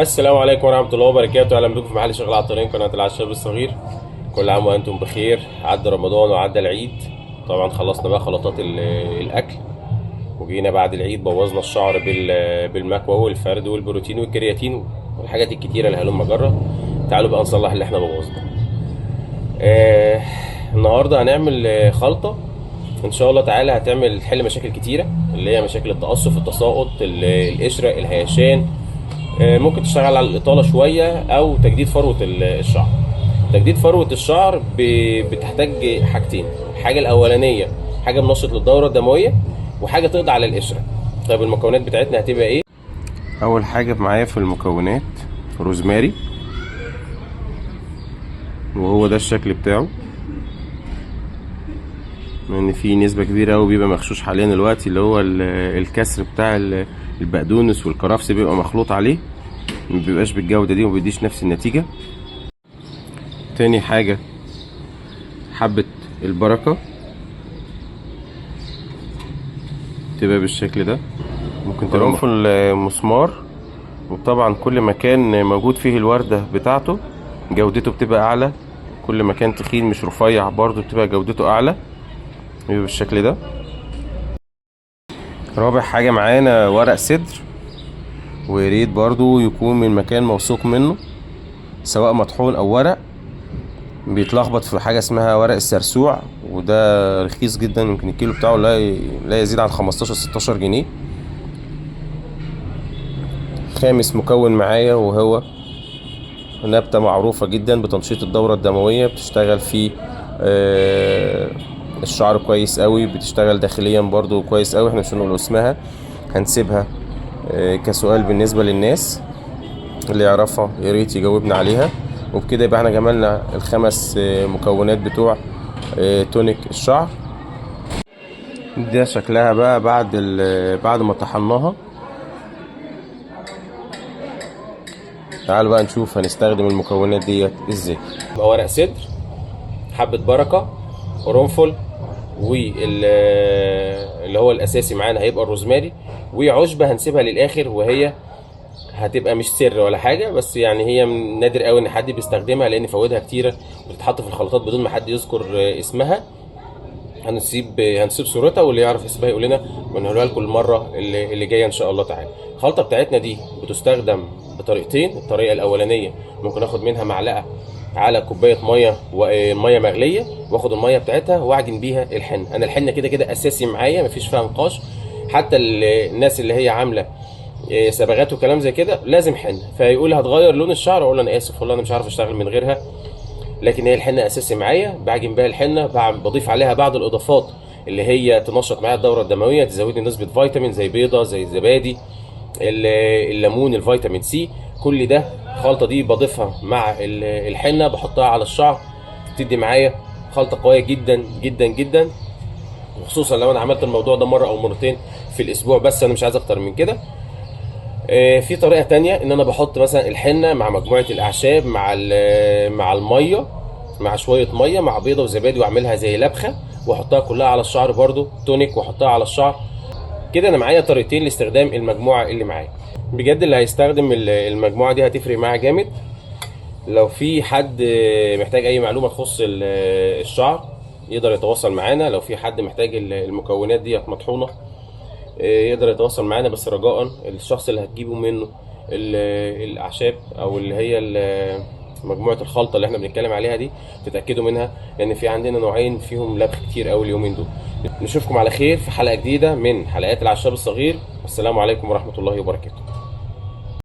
السلام عليكم ورحمة الله وبركاته. أهلا بكم في محل شغل عطارين قناة العشاب الصغير. كل عام وأنتم بخير. عدى رمضان وعدى العيد، طبعا خلصنا بقى خلطات الأكل، وجينا بعد العيد بوظنا الشعر بالمكوى والفرد والبروتين والكرياتين والحاجات الكتيرة اللي هلم جرة. تعالوا بقى نصلح اللي احنا بوظناه. النهاردة هنعمل خلطة إن شاء الله تعالى تحل مشاكل كتيرة، اللي هي مشاكل التقصف، التساقط، القشرة، الهيشان. ممكن تشتغل على الإطالة شوية أو تجديد فروة الشعر. تجديد فروة الشعر بتحتاج حاجتين. الحاجة الأولانية حاجة منشط للدورة الدموية، وحاجة تقضي على القشرة. طيب المكونات بتاعتنا هتبقى إيه؟ أول حاجة معايا في المكونات روزماري، وهو ده الشكل بتاعه، لأن في نسبة كبيرة أوي بيبقى مغشوش حاليا دلوقتي، اللي هو الكسر بتاع البقدونس والكرفس بيبقى مخلوط عليه، مبيبقاش بالجودة دي ومبيديش نفس النتيجة. تاني حاجة حبة البركة، تبقى بالشكل ده، ممكن تبقى في المسمار. وطبعا كل مكان موجود فيه الوردة بتاعته جودته بتبقى أعلى، كل مكان تخين مش رفيع برضو بتبقى جودته أعلى، يبقى بالشكل ده. رابع حاجة معانا ورق سدر، وياريت برضو يكون من مكان موثوق منه، سواء مطحون او ورق. بيتلخبط في حاجة اسمها ورق السرسوع، وده رخيص جدا، يمكن الكيلو بتاعه لا يزيد عن 15-16 جنيه. خامس مكون معايا وهو نبتة معروفة جدا بتنشيط الدورة الدموية، بتشتغل في الشعر كويس قوي، بتشتغل داخليا برضو كويس قوي. احنا مش هنقول اسمها، هنسيبها كسؤال بالنسبة للناس اللي يعرفها ياريت يجاوبنا عليها. وبكده يبقى احنا جملنا الخمس مكونات بتوع تونيك الشعر. ده شكلها بقى بعد ما طحناها. تعالوا بقى نشوف هنستخدم المكونات ديت ازاي. ورق سدر، حبة بركة، قرنفل، واللي هو الاساسي معانا هيبقى الروزماري، وعشبة هنسيبها للاخر، وهي هتبقى مش سر ولا حاجه، بس يعني هي نادر قوي ان حد بيستخدمها، لان فوائدها كتيره وبتتحط في الخلطات بدون ما حد يذكر اسمها. هنسيب صورتها، واللي يعرف اسمها يقول لنا ونقولها لكم المره اللي جايه ان شاء الله تعالى. الخلطه بتاعتنا دي بتستخدم بطريقتين. الطريقه الاولانيه ممكن اخد منها معلقه على كوبايه ميه وميه مغليه، واخد الميه بتاعتها واعجن بيها الحنه. انا الحنه كده كده اساسي معايا، مفيش فيها نقاش. حتى الناس اللي هي عامله صبغات وكلام زي كده لازم حنه، فيقول هتغير لون الشعر، اقول له انا اسف والله انا مش عارف اشتغل من غيرها، لكن هي الحنه اساسي معايا. بعجن بيها الحنه، بضيف عليها بعض الاضافات اللي هي تنشط معايا الدوره الدمويه، تزود لي نسبه فيتامين زي بيضه، زي الزبادي، الليمون، الفيتامين سي. كل ده الخلطه دي بضيفها مع الحنه، بحطها على الشعر، تدي معايا خلطه قويه جدا جدا جدا، وخصوصا لو انا عملت الموضوع ده مره او مرتين في الاسبوع، بس انا مش عايز اكتر من كده. في طريقه تانية، ان انا بحط مثلا الحنه مع مجموعه الاعشاب مع الميه، مع شويه ميه مع بيضه وزبادي، واعملها زي لبخه واحطها كلها على الشعر برضو تونيك، واحطها على الشعر كده. انا معايا طريقتين لاستخدام المجموعه اللي معايا. بجد اللي هيستخدم المجموعه دي هتفرق معاه جامد. لو في حد محتاج اي معلومه تخص الشعر يقدر يتواصل معانا. لو في حد محتاج المكونات دي مطحونه يقدر يتواصل معانا، بس رجاء الشخص اللي هتجيبه منه الاعشاب او اللي هي مجموعه الخلطه اللي احنا بنتكلم عليها دي تتاكدوا منها، لان في عندنا نوعين فيهم لبخ كتير قوي اليومين دول. نشوفكم على خير في حلقه جديده من حلقات العشاب الصغير. السلام عليكم ورحمه الله وبركاته.